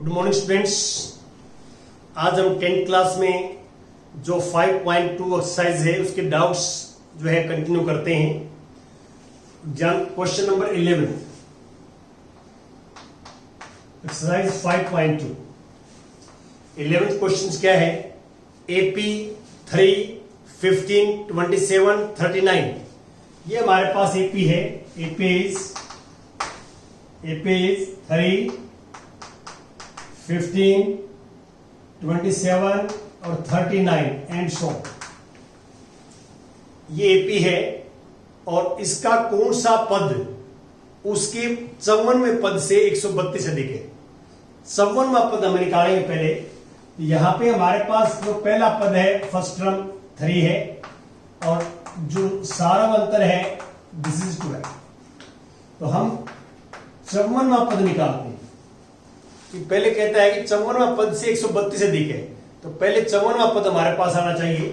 Good morning students. आज हम 10th class में जो 5.2 एक्सरसाइज है उसके डाउट्स जो है कंटिन्यू करते हैं। Question number 11 exercise 5.2। 11th question क्या है? AP 3, 15, 27, 39। ये हमारे पास AP है। AP is 3, 15, 27 और 39 एंड सो। ये AP है और इसका कौन सा पद उसके 54वें पद से 132 अधिक है। 54वां पद हम निकालेंगे पहले। यहां पे हमारे पास जो पहला पद है फर्स्ट टर्म 3 है और जो सारावंतर है दिस इज 12। तो हम 54वां पद निकालते हैं। पहले कहता है कि 54वां पद से 132 अधिक है, तो पहले 54वां पद हमारे पास आना चाहिए।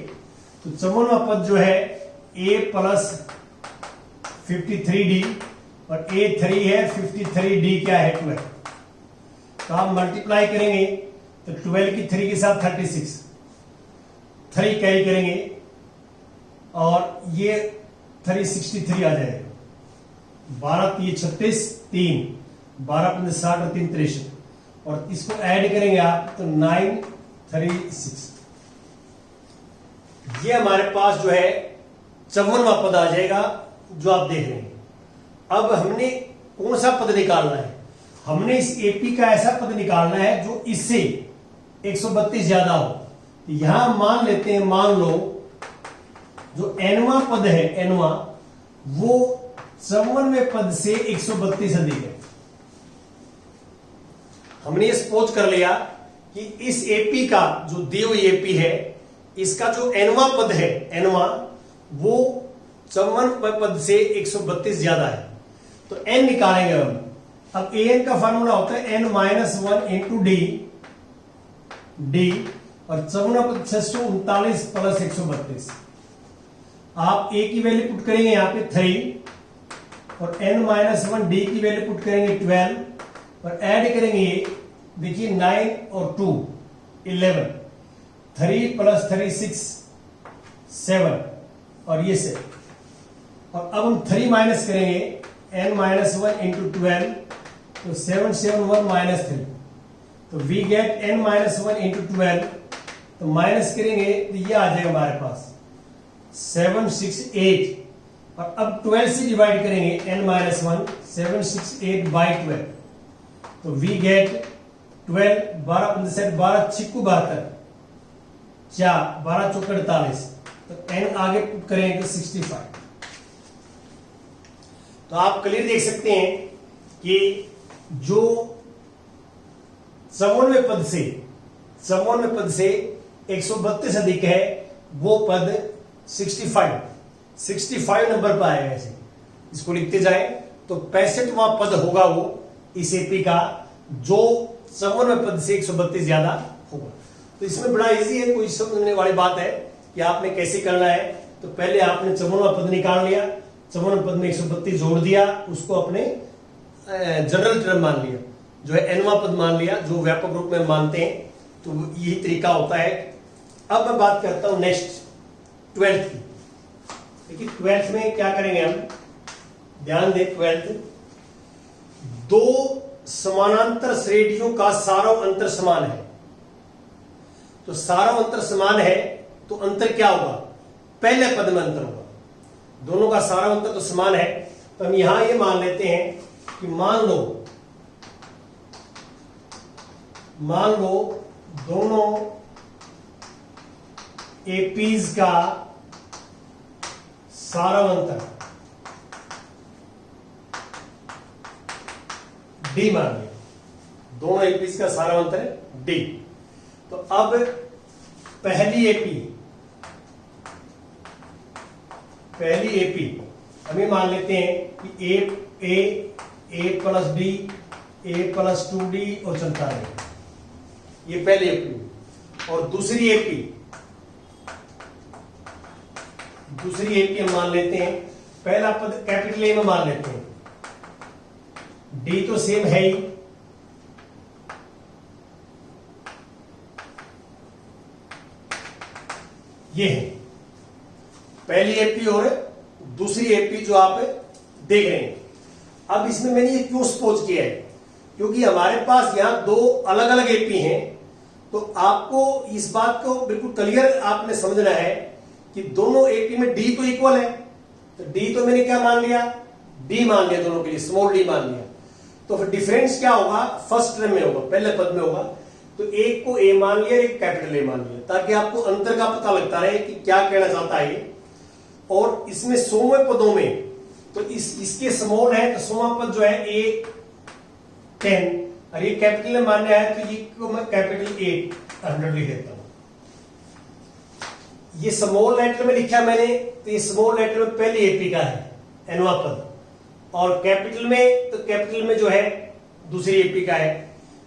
तो 54वां पद जो है a प्लस 53d और a 3 है, 53d क्या है 12। तो आप मल्टीप्लाई करेंगे तो 12 की 3 के साथ 36, 3 कैरी करेंगे और ये 363 आ जाएगा। 12 3 36, 3 12 15 60 और 3 63 और इसको ऐड करेंगे आप तो 936। ये हमारे पास जो है 54वां पद आ जाएगा जो आप देख रहे हैं। अब हमने कौन सा पद निकालना है? हमने इस AP का ऐसा पद निकालना है जो इससे 132 ज्यादा हो। यहां मान लेते हैं, मान लो जो nवां पद है nवां वो 54वें पद से 132 अधिक है। हमने ये सपोज कर लिया कि इस AP का जो दी हुई AP है इसका जो nवां पद है nवां वो 54वें पद से 132 ज्यादा है। तो n निकालेंगे हम। अब an का फार्मूला होता है n-1 इंटू डी और 54वां पद 639 प्लस 132। आप a की वैल्यू पुट करेंगे यहां पे 3 और n-1 d की वैल्यू पुट करेंगे 12 और ऐड करेंगे। देखिए 9 और 2 11, 3 प्लस 3 6 7 और ये 7। और अब हम 3 माइनस करेंगे n-1 इंटू 12 तो 7 7 1 माइनस 3। तो वी गेट n-1 इंटू 12 तो माइनस करेंगे तो ये आ जाएगा हमारे पास 7 6 8 और अब 12 से डिवाइड करेंगे n-1 7 6 8 बाई 12 तो वी गेट 12 12 15 12 6 72 4 12 चौक 48 तो n आगे पुट करेंगे तो 65। तो आप क्लियर देख सकते हैं कि जो 54वें पद से 132 अधिक है वो पद 65 नंबर पर आएगा। ऐसे इसको लिखते जाए तो 65वां पद होगा वो इस AP का जो 54वें पद से 132 ज्यादा होगा। तो इसमें बड़ा इजी है, कोई समझने वाली बात है कि आपने कैसे करना है। तो पहले आपने 54वां पद निकाल लिया, 54वें पद में 132 जोड़ दिया, उसको अपने जनरल टर्म मान लिया, जो है nवां पद मान लिया जो व्यापक रूप में मानते हैं। तो यही तरीका होता है। अब मैं बात करता हूं नेक्स्ट 12th की। देखिए 12th में क्या करेंगे हम, ध्यान दें। 12th दो समानांतर श्रेणियों का सारव अंतर समान है। तो सारव अंतर समान है तो अंतर क्या होगा? पहले पद में अंतर होगा। दोनों का सारव अंतर तो समान है तो हम यहां ये मान लेते हैं कि मान लो दोनों APs का सारव अंतर D मान लिया। दोनों APs का सारांतर है D। तो अब पहली AP हम ये मान लेते हैं कि A plus D, A plus 2D और चलता है। ये पहली AP और दूसरी AP हम मान लेते हैं, पहला पद कैपिटल A में मान लेते हैं। D तो सेम है ही ये है पहली एपी और दूसरी एपी जो आप देख रहे हैं। अब इसमें मैंने ये क्यों सपोज किया है, क्योंकि हमारे पास यहां दो अलग अलग एपी हैं, तो आपको इस बात को बिल्कुल क्लियर आपने समझना है कि दोनों एपी में डी तो इक्वल है, तो डी तो मैंने क्या मान लिया, डी मान लिया, दोनों के लिए स्मॉल डी मान लिया। तो फिर डिफरेंस क्या होगा, फर्स्ट टर्म में होगा, पहले पद में होगा। तो एक को ए मान लिया, एक कैपिटल ए मान लिया, ताकि आपको अंतर का पता लगता रहे कि क्या कहना चाहता है। और इसमें 100वें पदों में तो इसके स्मॉल है, तो 100वां पद जो है ए 10, और ये कैपिटल में मान्य है, तो ये को मैं कैपिटल ए 100 लिख देता हूं। ये स्मॉल लेटर में लिखा मैंने, तो ये स्मॉल लेटर में पहली एपी का है एनवा पद, और कैपिटल में, तो कैपिटल में जो है दूसरी एपी का है।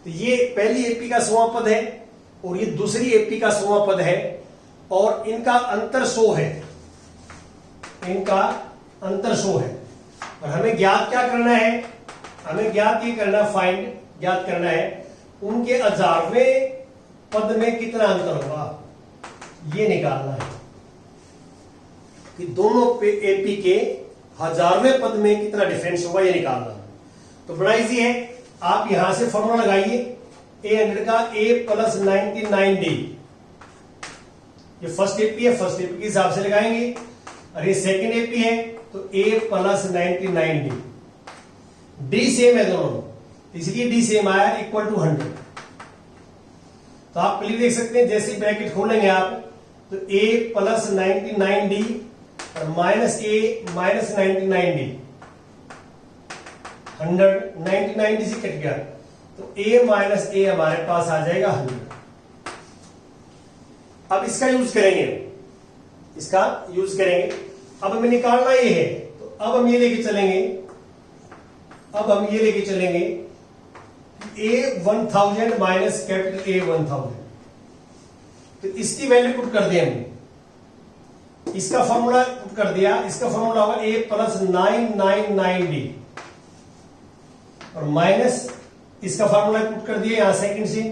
तो ये पहली एपी का 100वां पद है और ये दूसरी एपी का 100वां पद है, और इनका अंतर 100 है, इनका अंतर 100 है। और हमें ज्ञात क्या करना है, हमें ज्ञात ये करना, फाइंड ज्ञात करना है उनके 1000वें पद में कितना अंतर होगा, ये निकालना है कि दोनों एपी के 1000वें पद में कितना डिफरेंस होगा, ये निकालना है। तो बड़ा इजी है, आप यहां से फॉर्मूला लगाइए, A100 का A प्लस 99D, ये फर्स्ट एपी है, फर्स्ट एपी के हिसाब से लगाएंगे, और ये सेकेंड एपी है, तो A plus 99D, D same है दोनों, इसलिए D सेम आया, इक्वल टू 100। तो आप क्लियर देख सकते हैं, जैसे ब्रैकेट खोलेंगे आप, तो A प्लस 99D और minus A minus 99D, 100, 99D से कट गया, तो A माइनस A हमारे पास आ जाएगा 100। अब इसका यूज करेंगे, इसका यूज करेंगे। अब हमें निकालना ये है, तो अब हम ये लेके चलेंगे, अब हम ये लेके चलेंगे A1000 माइनस कैपिटल A1000, तो इसकी वैल्यू पुट कर दिया हमने, इसका फॉर्मूला पुट कर दिया, इसका फॉर्मूला होगा A प्लस 999D, और माइनस इसका फॉर्मूला पुट कर दिया यहां सेकंड से,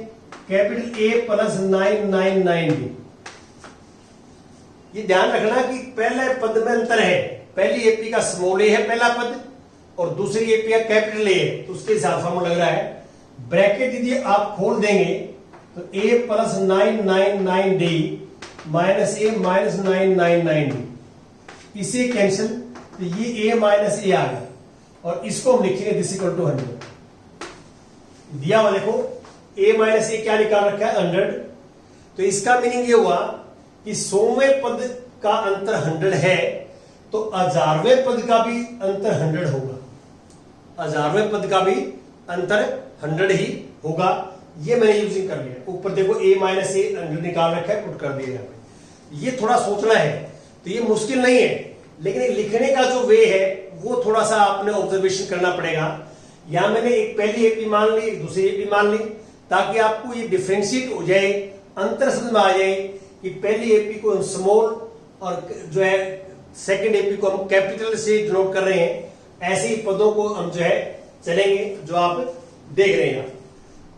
कैपिटल A प्लस 999D। ये ध्यान रखना कि पहले पद में अंतर है, पहली एपी का स्मॉल ए है पहला पद, और दूसरी एपी का कैपिटल ए है, तो उसके हिसाब फॉर्मूला लग रहा है। ब्रैकेट यदि आप खोल देंगे तो A plus 999D minus A minus 999D, इसे कैंसिल, तो ये A माइनस A आ गया, और इसको हम लिखेंगे दिस इक्वल टू 100। दिया हुआ देखो, A माइनस A क्या निकाल रखा है, 100। तो इसका मीनिंग ये हुआ कि 100वें पद का अंतर 100 है, तो 1000वें पद का भी अंतर 100 होगा, 1000वें पद का भी अंतर 100 ही होगा। ये मैंने यूजिंग कर लिया, ऊपर देखो A माइनस A 100 निकाल रखा है, पुट कर दिया यहाँ पे। ये थोड़ा सोचना है, तो ये मुश्किल नहीं है, लेकिन लिखने का जो वे है वो थोड़ा सा आपने ऑब्जर्वेशन करना पड़ेगा। यहां मैंने एक पहली एपी मान ली, एक दूसरी एपी मान ली, ताकि आपको ये डिफ्रेंशिएट हो जाए, अंतर समझ में आ जाए कि पहली एपी को हम स्मॉल और जो है सेकंड एपी को हम कैपिटल से डिनोट कर रहे हैं। ऐसे ही पदों को हम जो है चलेंगे जो आप देख रहे हैं।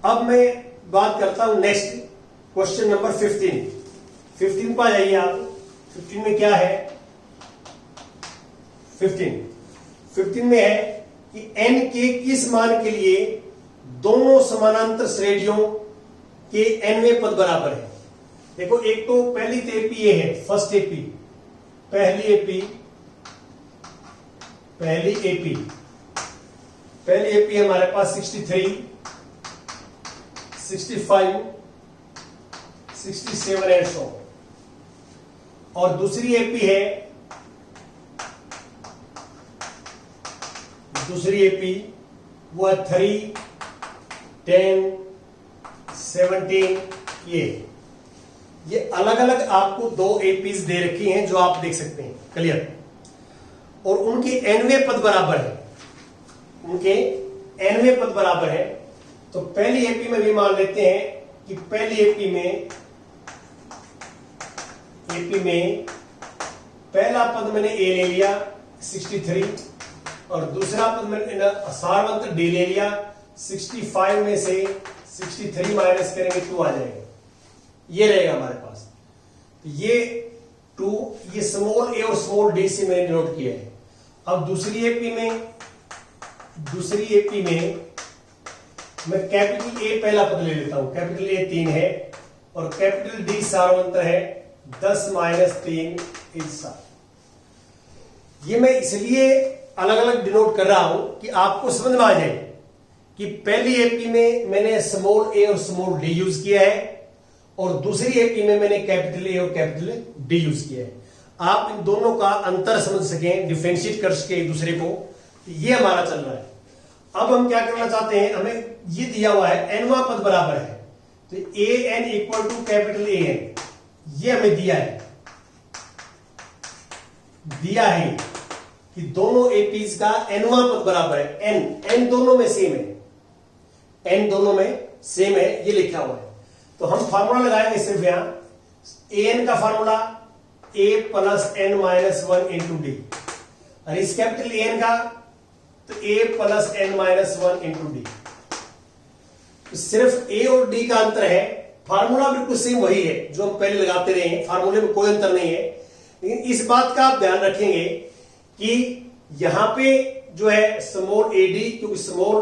अब मैं बात करता हूं नेक्स्ट क्वेश्चन नंबर 15 पर आ जाइए आप। 15 में क्या है, 15 में है कि n के किस मान के लिए दोनों समानांतर श्रेणियों के nवें पद बराबर है। देखो, एक तो पहली एपी ये है, फर्स्ट एपी, पहली एपी हमारे पास 63, 65, 67 एंड सो। और दूसरी एपी है, वो है 3, 10, 17। ये अलग अलग आपको दो एपीज दे रखी हैं जो आप देख सकते हैं क्लियर, और उनके nवें पद बराबर है। तो पहली एपी में भी मान लेते हैं कि पहली एपी में पहला पद मैंने A ले लिया 63, और दूसरा पद मैंने सारवंत D ले लिया 65 में से 63 माइनस करेंगे 2 आ जाएगा, ये रहेगा हमारे पास। तो ये 2, ये स्मॉल ए और स्मॉल डी से मैंने नोट किया है। अब दूसरी एपी में मैं कैपिटल ए पहला पद ले लेता हूं। कैपिटल ए 3 है और कैपिटल डी सार्वंतर है 10 - 3 = 7। ये मैं इसलिए अलग अलग डिनोट कर रहा हूं कि आपको समझ में आ जाए कि पहली एपी में मैंने स्मॉल ए और स्मॉल डी यूज किया है और दूसरी एपी में मैंने कैपिटल ए और कैपिटल डी यूज किया है। आप इन दोनों का अंतर समझ सकें, डिफरेंशिएट कर सके एक दूसरे को। ये हमारा चल रहा है। अब हम क्या करना चाहते हैं, हमें ये दिया हुआ है एनवा पद बराबर है, तो A N equal to capital A N, ये हमें दिया है कि दोनों एपीज का एनवा पद बराबर है। एन दोनों में सेम है, ये लिखा हुआ है। तो हम फार्मूला लगाएंगे सिर्फ यहां ए एन का फार्मूला a + n - 1 × d, और इस कैपिटल ए एन का तो a + n - 1 × d। तो सिर्फ a और d का अंतर है, फार्मूला बिल्कुल सेम वही है जो हम पहले लगाते रहे हैं, फार्मूले में कोई अंतर नहीं है। लेकिन इस बात का आप ध्यान रखेंगे कि यहां पे जो है स्मॉल ए डी, क्योंकि स्मॉल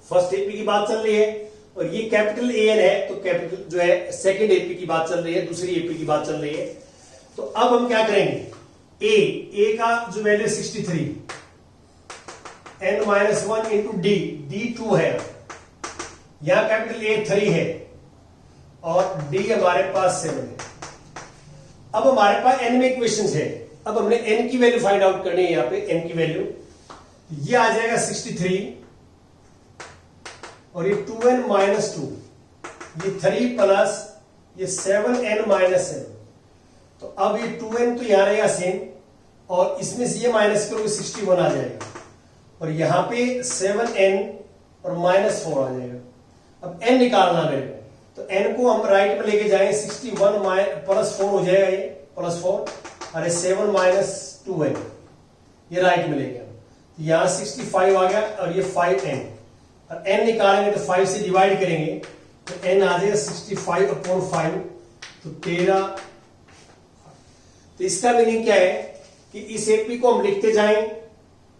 फर्स्ट एपी की बात चल रही है, और ये कैपिटल ए एन है तो कैपिटल जो है सेकेंड एपी की बात चल रही है, दूसरी एपी की बात चल रही है। तो अब हम क्या करेंगे, ए का जो वैल्यू 63, n - 1 × d 2 है, यहां कैपिटल ए 3 है और d हमारे पास 7 है। अब हमारे पास n में इक्वेशंस है। अब हमने n की वैल्यू फाइंड आउट करनी है। यहां पे n की वैल्यू ये आ जाएगा 63 और ये 2n - 2, ये 3 प्लस ये 7n - 7। तो अब ये 2n तो यहां रहेगा सेम, और इसमें से ये माइनस करोगे 61 आ जाएगा, और यहां पे 7n और -4 आ जाएगा। अब n निकालना मेरे को, तो n को हम राइट में लेके जाएंगे, 61 + 4 हो जाएगा, ये +4, अरे 7 - 2n, ये राइट में लेके तो यहां 65 आ गया, और ये 5n, और n निकालेंगे तो 5 से डिवाइड करेंगे तो n आ जाएगा 65/5, तो 13। तो इसका मीनिंग क्या है कि इस एपी को हम लिखते जाएं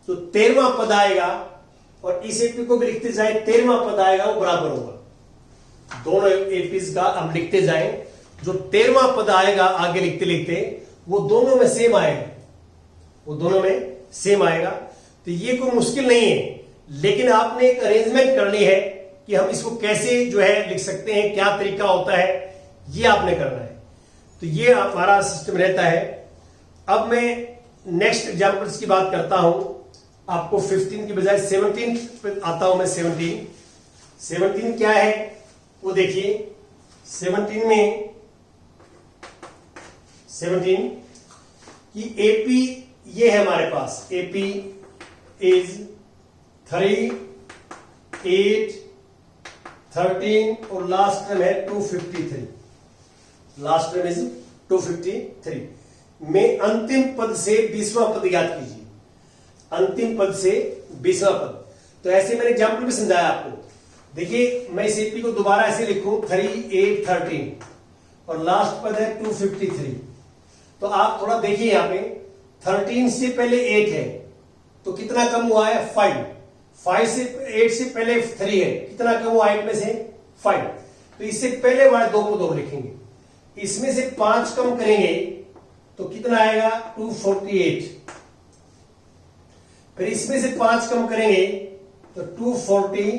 तो 13वां पद आएगा, और इस एपी को भी लिखते जाएं 13वां पद आएगा, वो बराबर होगा। दोनों एपीज का हम लिखते जाएं, जो 13वां पद आएगा आगे लिखते लिखते वो दोनों में सेम आएगा। तो ये कोई मुश्किल नहीं है, लेकिन आपने एक अरेंजमेंट करनी है कि हम इसको कैसे जो है लिख सकते हैं, क्या तरीका होता है, ये आपने करना है। तो ये हमारा सिस्टम रहता है। अब मैं नेक्स्ट एग्जांपल्स की बात करता हूं, आपको 15 की बजाय 17 पे आता हूं मैं। 17 क्या है वो देखिए। 17 कि एपी ये है हमारे पास, एपी इज 3, 8, 13 और लास्ट टर्म है 253। लास्ट टर्म इज 253 में अंतिम पद से 20वां पद याद कीजिए। अंतिम पद से 20वां पद, तो ऐसे मैंने एग्जाम्पल भी समझाया आपको। देखिए मैं इस एपी को दोबारा ऐसे लिखूं 3, 8, 13 और लास्ट पद है 253। तो आप थोड़ा देखिए यहां पे 13 से पहले 8 है तो कितना कम हुआ है 5। 5 से 8 से पहले 3 है, कितना कम हुआ 8 में से 5। तो इससे पहले वाले दो पदों को लिखेंगे, इसमें से 5 कम करेंगे तो कितना आएगा 248। फिर इसमें से 5 कम करेंगे तो 240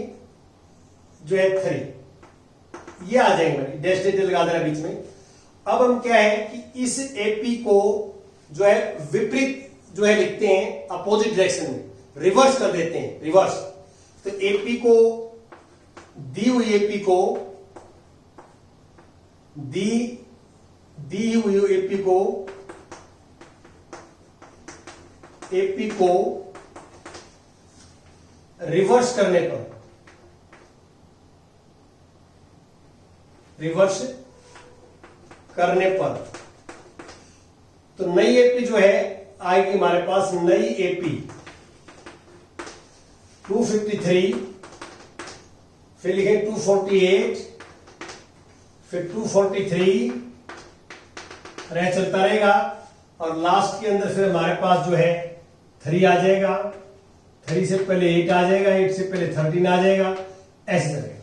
जो है 3, ये आ जाएंगे। डैश डैश लगा देना बीच में। अब हम क्या है कि इस एपी को जो है विपरीत जो है लिखते हैं, अपोजिट डायरेक्शन में रिवर्स कर देते हैं, रिवर्स। तो एपी को दी हुई एपी को रिवर्स करने पर तो नई एपी जो है आएगी हमारे पास। नई एपी 253, फिर लिखें 248, फिर 243 चलता रहेगा। और लास्ट के अंदर फिर हमारे पास जो है 3 आ जाएगा, 3 से पहले 8 आ जाएगा, 8 से पहले 13 आ जाएगा, ऐसे चलेगा।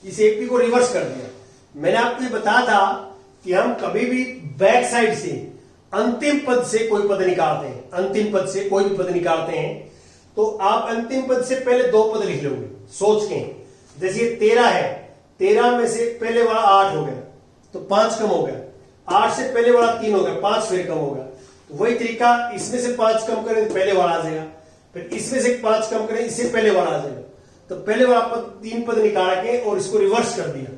इस एपी को रिवर्स कर दिया। मैंने आपको ये बताया था कि हम कभी भी बैक साइड से अंतिम पद से कोई पद निकालते हैं, अंतिम पद से कोई भी पद निकालते हैं तो आप अंतिम पद से पहले 2 पद लिख लोगे सोच के। जैसे ये 13 है, 13 में से पहले वाला 8 हो गया तो 5 कम हो गया, 8 से पहले वाला 3 हो गया, 5 फिर कम हो गया। तो वही तरीका, इसमें से 5 कम करें तो पहले वाला आ जाएगा, फिर इसमें से 5 कम करें इससे पहले वाला आ जाएगा। तो पहले वाला पद 3 पद निकाल के और इसको रिवर्स कर दिया।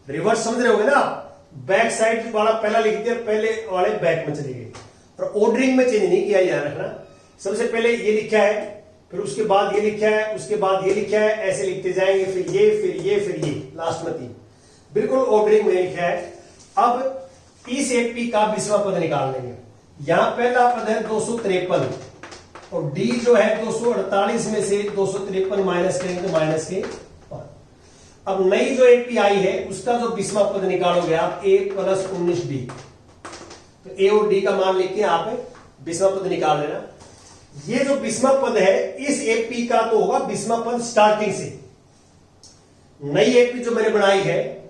रिवर्स समझ रहे होगे ना आप, बैक साइड वाला पहला लिख दिया, पहले वाले बैक में चले गए और ऑर्डरिंग में चेंज नहीं किया, याद रखना। सबसे पहले ये लिखा है, फिर उसके बाद ये लिखा है, उसके बाद ये लिखा है, ऐसे लिखते जाएंगे, फिर ये, फिर ये, फिर ये, लास्ट में 3, बिल्कुल ऑर्डरिंग में लिखा है। अब इस एपी का 20वां पद निकाल लेंगे। यहां पहला पद है 253 और डी जो है 248 में से 253 माइनस करेंगे तो माइनस के 5। अब नई जो एपी आई है उसका जो 20वां पद निकालोगे आप a + 19d, तो a और d का मान लेके आप 20वां पद निकाल लेना। ये जो 20वां पद है इस एपी का तो होगा 20वां पद स्टार्टिंग से। नई एपी जो मैंने बनाई है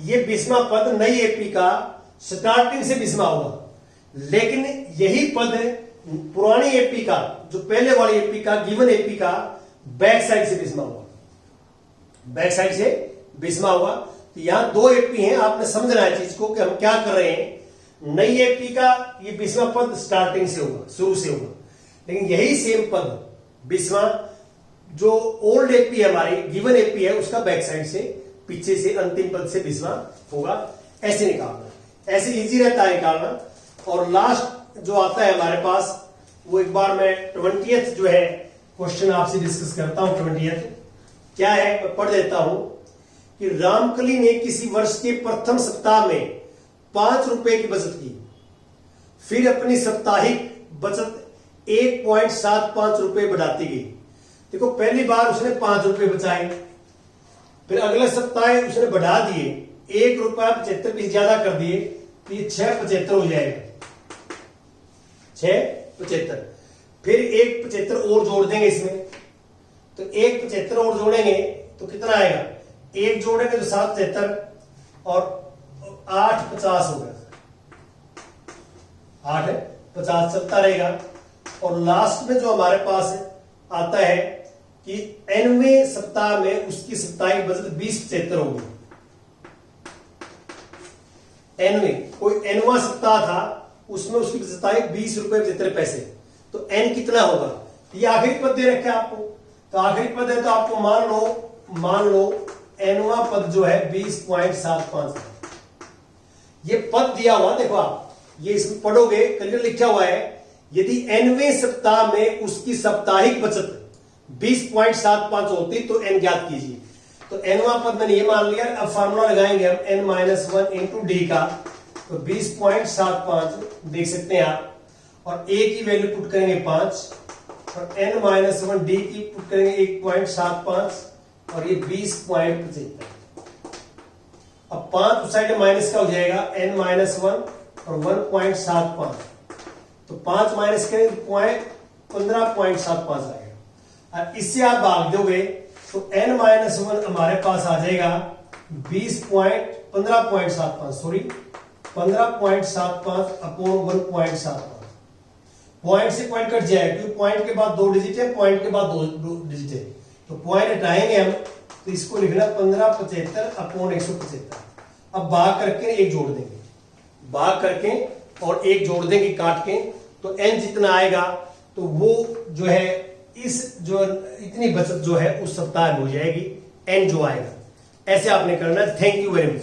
ये 20वां पद नई एपी का स्टार्टिंग से 20वां होगा, लेकिन यही पद पुरानी एपी का, जो पहले वाली एपी का, गिवन एपी का बैक साइड से 20वां होगा, बैक साइड से 20वां होगा। तो यहां 2 एपी हैं, आपने समझना है चीज को कि हम क्या कर रहे हैं। नई एपी का ये 20वां पद स्टार्टिंग से होगा, शुरू से होगा, लेकिन यही सेम पद 20वां जो ओल्ड एपी है हमारी, गिवन एपी है, उसका बैक साइड से, पीछे से अंतिम पद से 20वां होगा। ऐसे निकालना, ऐसे इजी रहता है निकालना। और लास्ट जो आता है हमारे पास, वो एक बार मैं 20th जो है क्वेश्चन आपसे डिस्कस करता हूं। 20th क्या है, मैं पढ़ देता हूं कि रामकली ने किसी वर्ष के प्रथम सप्ताह में 5 रुपए की बचत की, फिर अपनी साप्ताहिक बचत 1.75 रुपए बढ़ाती गई। देखो पहली बार उसने 5 रुपए बचाए, फिर अगले सप्ताह उसने बढ़ा दिए, 1 रुपया 75 पैसे ज्यादा कर दिए, तो ये 6.75 हो जाएगा, 6.75। फिर 1.75 और जोड़ देंगे इसमें, तो 1.75 और जोड़ेंगे तो कितना आएगा, 1 जोड़ेंगे तो 7.75 और 8.50 हो गया, 8.50 चलता रहेगा। और लास्ट में जो हमारे पास आता है कि nवें सप्ताह में उसकी साप्ताहिक बचत 20.75 होगी। nवें, कोई nवां सप्ताह था, उसमें उसकी साप्ताहिक 20 रुपए 75 पैसे, तो n कितना होगा, ये आखिरी पद दे रखा है आपको, तो आखिरी पद है तो आपको मान लो nवां पद जो है 20.75 है। ये पद दिया हुआ, देखो आप ये इसमें पढ़ोगे, क्लियर लिखा हुआ है, यदि nवें सप्ताह में उसकी साप्ताहिक बचत 20.75 होती तो n ज्ञात कीजिए। तो nवां पद मैंने ये मान लिया। अब फार्मूला लगाएंगे हम n-1 इंटू डी का, तो 20.75 देख सकते हैं आप, और a की वैल्यू पुट करेंगे 5 और n-1 डी की पुट करेंगे 1.75 और ये 20.75। अब 5 उस साइड माइनस का हो जाएगा, n-1 और 1.75, तो 5 माइनस करें तो 15.75 आएगा। अब इससे आप भाग दोगे तो n-1 हमारे पास आ जाएगा 15.75 सॉरी 15.75 अपॉन 1.75। पॉइंट से पॉइंट कट जाएगा, क्योंकि पॉइंट के बाद 2 डिजिट है, पॉइंट के बाद 2 डिजिट है, तो पॉइंट हटाएंगे हम, तो इसको लिखना 1575 अपॉन 175। अब भाग करके 1 जोड़ देंगे, भाग करके और 1 जोड़ देंगे काट के, तो n जितना आएगा तो वो जो है इस जो इतनी बचत जो है उस सप्ताह में हो जाएगी, n जो आएगा। ऐसे आपने करना है। Thank you very much.